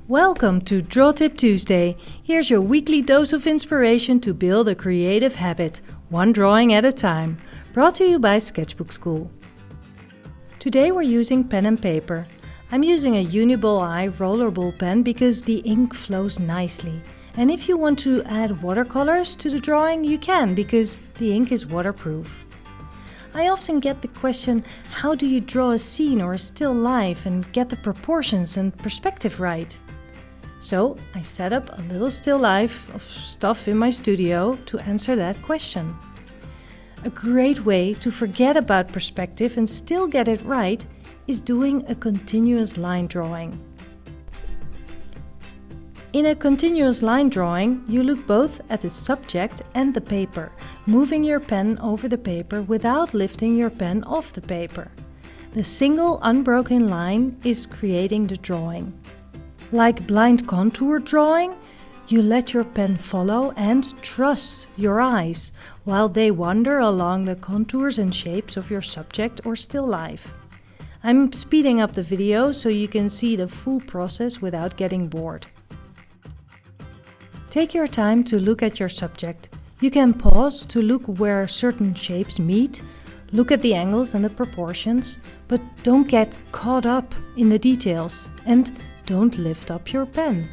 Welcome to Draw Tip Tuesday. Here's your weekly dose of inspiration to build a creative habit, one drawing at a time. Brought to you by Sketchbook Skool. Today we're using pen and paper. I'm using a Uniball Eye rollerball pen because the ink flows nicely. And if you want to add watercolors to the drawing, you can because the ink is waterproof. I often get the question, how do you draw a scene or a still life and get the proportions and perspective right? So I set up a little still life of stuff in my studio to answer that question. A great way to forget about perspective and still get it right is doing a continuous line drawing. In a continuous line drawing, you look both at the subject and the paper, moving your pen over the paper without lifting your pen off the paper. The single unbroken line is creating the drawing. Like blind contour drawing, you let your pen follow and trust your eyes while they wander along the contours and shapes of your subject or still life. I'm speeding up the video so you can see the full process without getting bored. Take your time to look at your subject. You can pause to look where certain shapes meet, look at the angles and the proportions, but don't get caught up in the details and don't lift up your pen.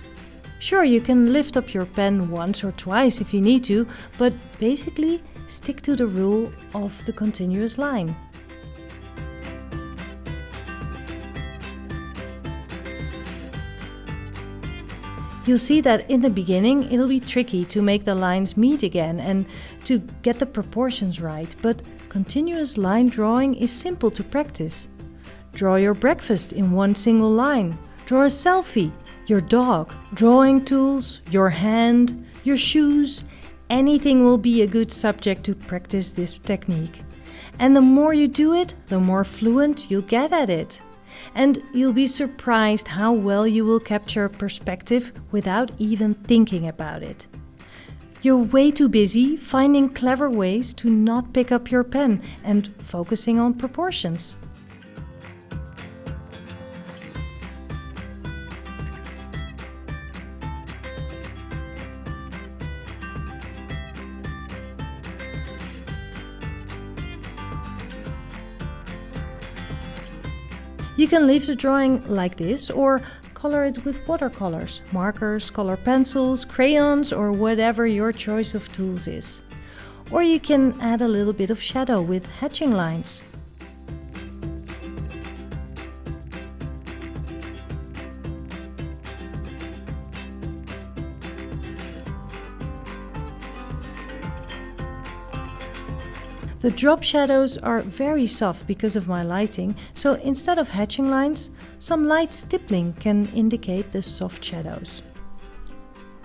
Sure, you can lift up your pen once or twice if you need to, but basically stick to the rule of the continuous line. You'll see that in the beginning it'll be tricky to make the lines meet again and to get the proportions right, but continuous line drawing is simple to practice. Draw your breakfast in one single line. Draw a selfie, your dog, drawing tools, your hand, your shoes. Anything will be a good subject to practice this technique. And the more you do it, the more fluent you'll get at it. And you'll be surprised how well you will capture perspective without even thinking about it. You're way too busy finding clever ways to not pick up your pen and focusing on proportions. You can leave the drawing like this or color it with watercolors, markers, color pencils, crayons or whatever your choice of tools is. Or you can add a little bit of shadow with hatching lines. The drop shadows are very soft because of my lighting, so instead of hatching lines, some light stippling can indicate the soft shadows.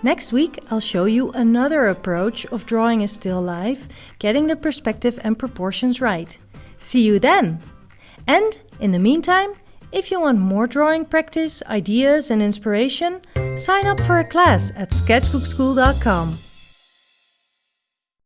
Next week I'll show you another approach of drawing a still life, getting the perspective and proportions right. See you then! And in the meantime, if you want more drawing practice, ideas and inspiration, sign up for a class at sketchbookskool.com.